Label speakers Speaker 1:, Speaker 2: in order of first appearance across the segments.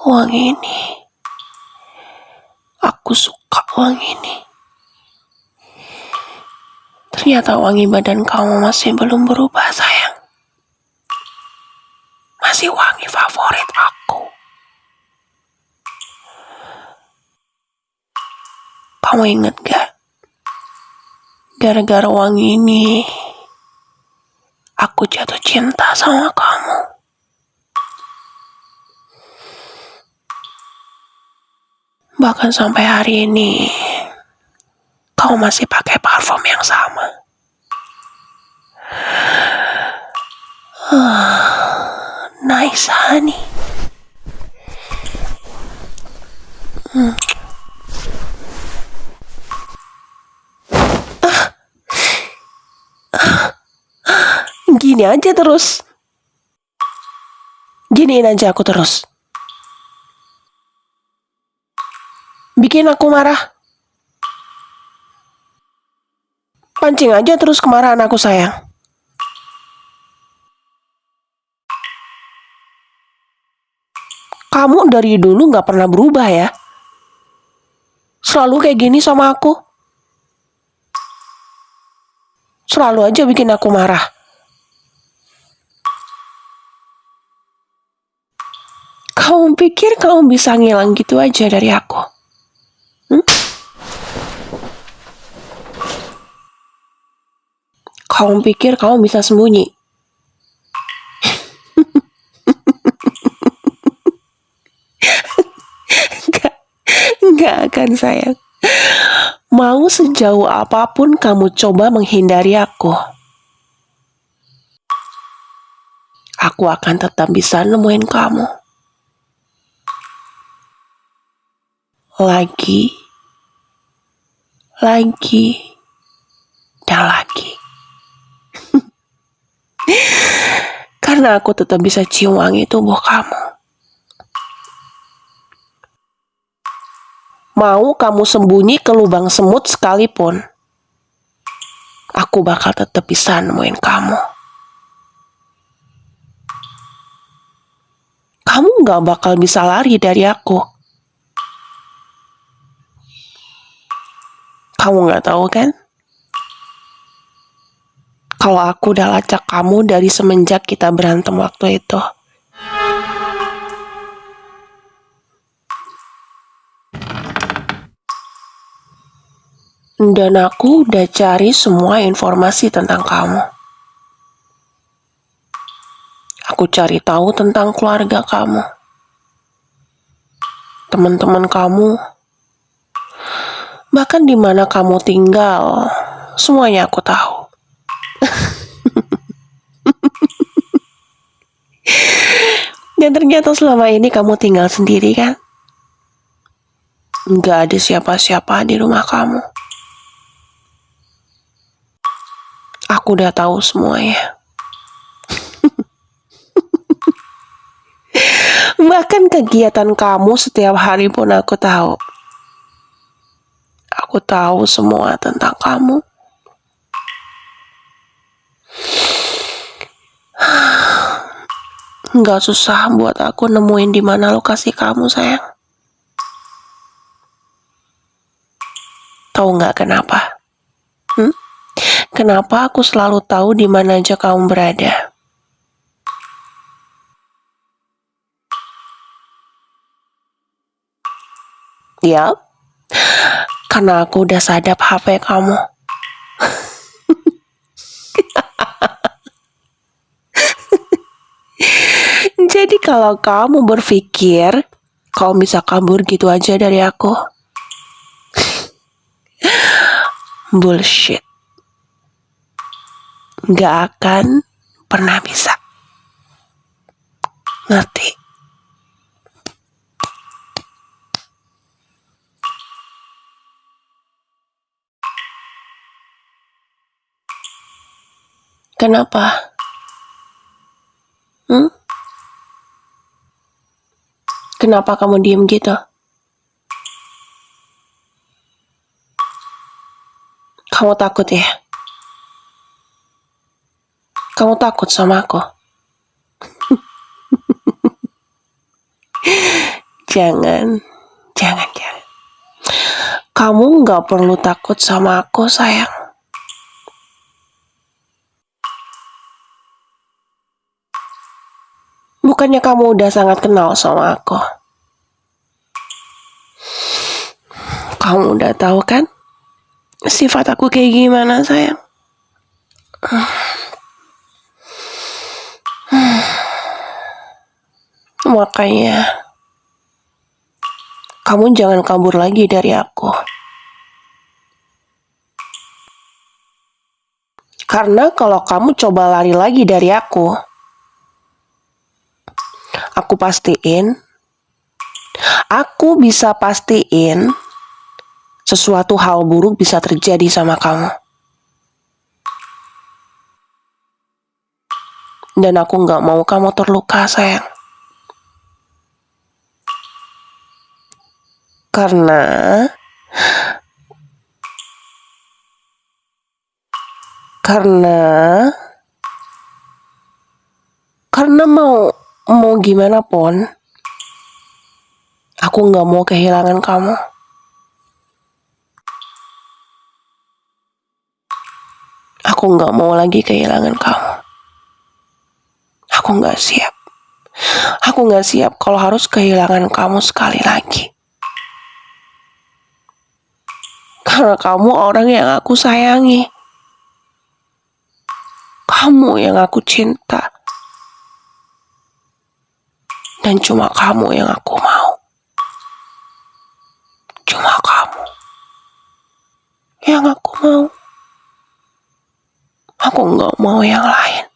Speaker 1: Wangi ini. Aku suka wangi ini. Ternyata wangi badan kamu masih belum berubah, sayang. Masih wangi favorit aku. Kamu ingat gak? Gara-gara wangi ini, aku jatuh cinta sama kamu. Bahkan sampai hari ini, kau masih pakai parfum yang sama. Nice, honey. Gini aja terus. Giniin aja aku terus. Bikin aku marah. Pancing aja terus kemarahan aku, sayang. Kamu dari dulu gak pernah berubah ya. Selalu kayak gini sama aku. Selalu aja bikin aku marah. Kamu pikir kamu bisa ngilang gitu aja dari aku? Kamu pikir kamu bisa sembunyi? Nggak akan, sayang. Mau sejauh apapun kamu coba menghindari aku akan tetap bisa nemuin kamu. Lagi, dan lagi. Karena aku tetap bisa cium wangi tubuh kamu. Mau kamu sembunyi ke lubang semut sekalipun, aku bakal tetap bisa nemuin kamu. Kamu gak bakal bisa lari dari aku. Kamu gak tahu kan? Kalau aku udah lacak kamu dari semenjak kita berantem waktu itu. Dan aku udah cari semua informasi tentang kamu. Aku cari tahu tentang keluarga kamu, teman-teman kamu, bahkan di mana kamu tinggal, semuanya aku tahu. Dan ternyata selama ini kamu tinggal sendiri kan? Nggak ada siapa-siapa di rumah kamu. Aku udah tahu semuanya. Bahkan kegiatan kamu setiap hari pun aku tahu. Aku tahu semua tentang kamu. Nggak susah buat aku nemuin di mana lokasi kamu, sayang. Tahu nggak kenapa? Kenapa aku selalu tahu di mana aja kamu berada? Ya, karena aku udah sadap HP kamu. Jadi kalau kamu berpikir kau bisa kabur gitu aja dari aku, bullshit. Nggak akan pernah bisa. Ngerti? Kenapa? Kenapa kamu diem gitu? Kamu takut ya? Kamu takut sama aku? Jangan. Kamu nggak perlu takut sama aku, sayang. Bukannya kamu udah sangat kenal sama aku? Kamu udah tahu kan sifat aku kayak gimana, sayang? Makanya kamu jangan kabur lagi dari aku. Karena kalau kamu coba lari lagi dari aku bisa pastiin sesuatu hal buruk bisa terjadi sama kamu. Dan aku nggak mau kamu terluka, sayang. Karena mau gimana pun, aku nggak mau kehilangan kamu. Aku nggak mau lagi kehilangan kamu. Aku nggak siap. Aku nggak siap kalau harus kehilangan kamu sekali lagi. Karena kamu orang yang aku sayangi. Kamu yang aku cinta. Dan cuma kamu yang aku mau. Cuma kamu yang aku mau. Aku nggak mau yang lain.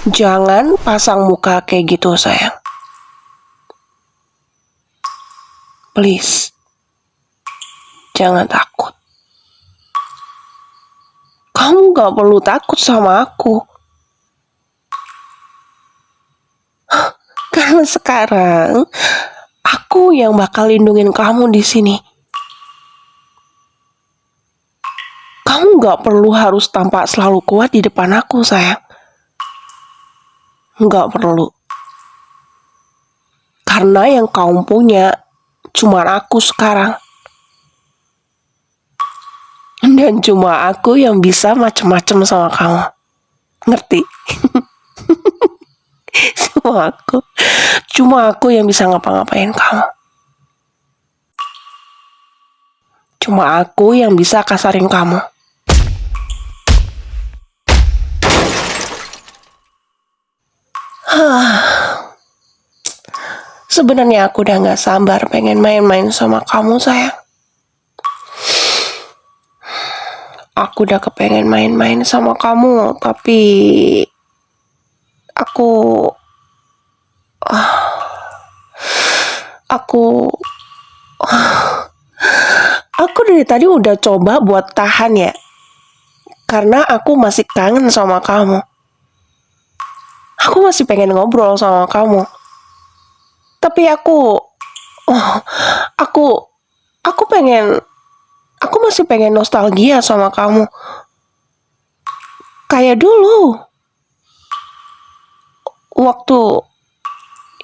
Speaker 1: Jangan pasang muka kayak gitu, sayang. Please. Jangan takut. Kamu gak perlu takut sama aku. Karena sekarang aku yang bakal lindungin kamu di sini. Kamu gak perlu harus tampak selalu kuat di depan aku, sayang. Gak perlu. Karena yang kamu punya cuma aku sekarang. Dan cuma aku yang bisa macem-macem sama kamu. Ngerti? Cuma aku yang bisa ngapa-ngapain kamu. Cuma aku yang bisa kasarin kamu. Sebenarnya aku udah gak sabar pengen main-main sama kamu, sayang. Aku udah kepengen main-main sama kamu, tapi aku dari tadi udah coba buat tahan ya. Karena aku masih kangen sama kamu. Aku masih pengen ngobrol sama kamu. Tapi aku masih pengen nostalgia sama kamu. Kayak dulu.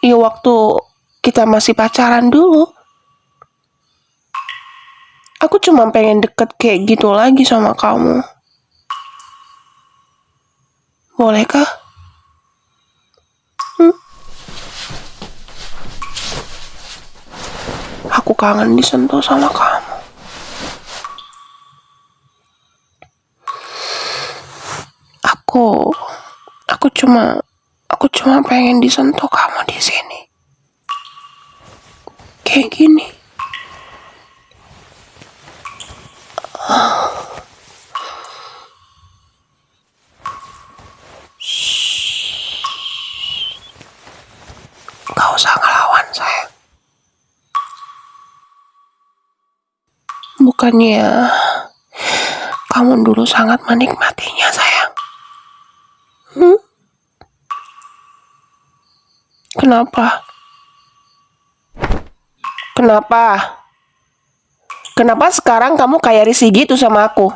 Speaker 1: Waktu kita masih pacaran dulu. Aku cuma pengen deket kayak gitu lagi sama kamu. Bolehkah? Aku kangen disentuh sama kamu. Aku cuma pengen disentuh kamu di sini. Kayak gini. Gak usah ngelawan, sayang. Bukannya kamu dulu sangat menikmatinya, sayang. Kenapa? Kenapa? Kenapa sekarang kamu kayak risih gitu sama aku?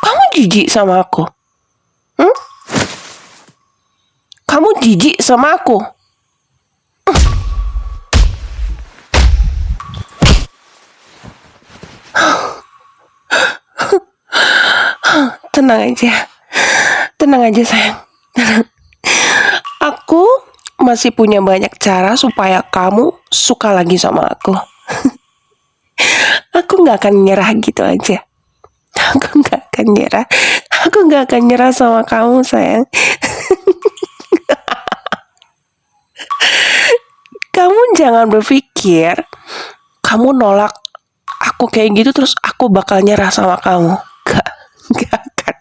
Speaker 1: Kamu jijik sama aku? Kamu jijik sama aku? Tenang aja. Tenang aja sayang. Aku masih punya banyak cara supaya kamu suka lagi sama aku. Aku nggak akan nyerah gitu aja. Aku nggak akan nyerah. Aku nggak akan nyerah sama kamu sayang. Kamu jangan berpikir kamu nolak aku kayak gitu terus aku bakal nyerah sama kamu. Gak akan.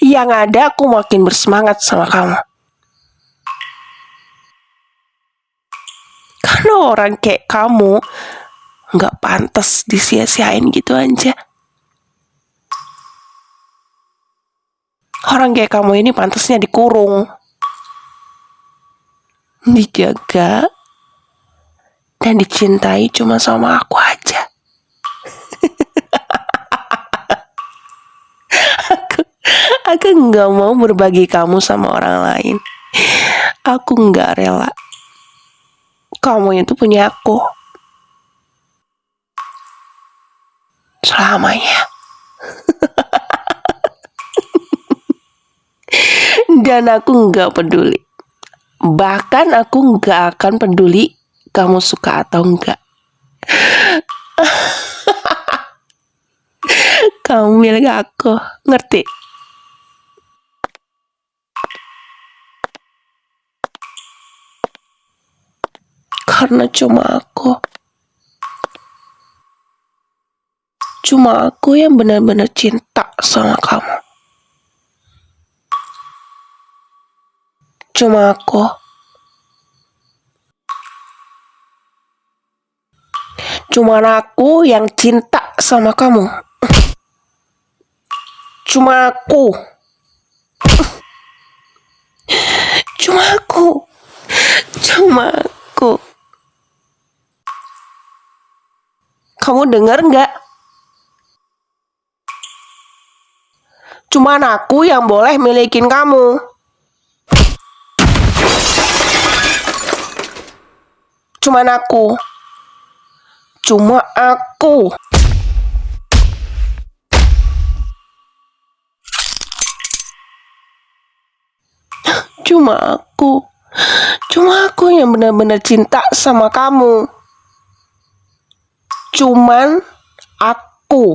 Speaker 1: Yang ada aku makin bersemangat sama kamu. Karena orang kayak kamu nggak pantas disia-siain gitu aja. Orang kayak kamu ini pantasnya dikurung, dijaga, dan dicintai cuma sama aku aja. Aku nggak mau berbagi kamu sama orang lain. Aku nggak rela. Kamu itu punya aku selamanya. Dan aku nggak peduli. Bahkan aku nggak akan peduli kamu suka atau enggak. Kamu milik aku, ngerti? Karena cuma aku yang benar-benar cinta sama kamu. Cuma aku. Cuma aku yang cinta sama kamu. Cuma aku. Cuma aku. Cuma aku. Kamu dengar nggak? Cuman aku yang boleh milikin kamu. Cuman aku. Cuma aku. Cuma aku. Cuma aku yang benar-benar cinta sama kamu. Cuman aku.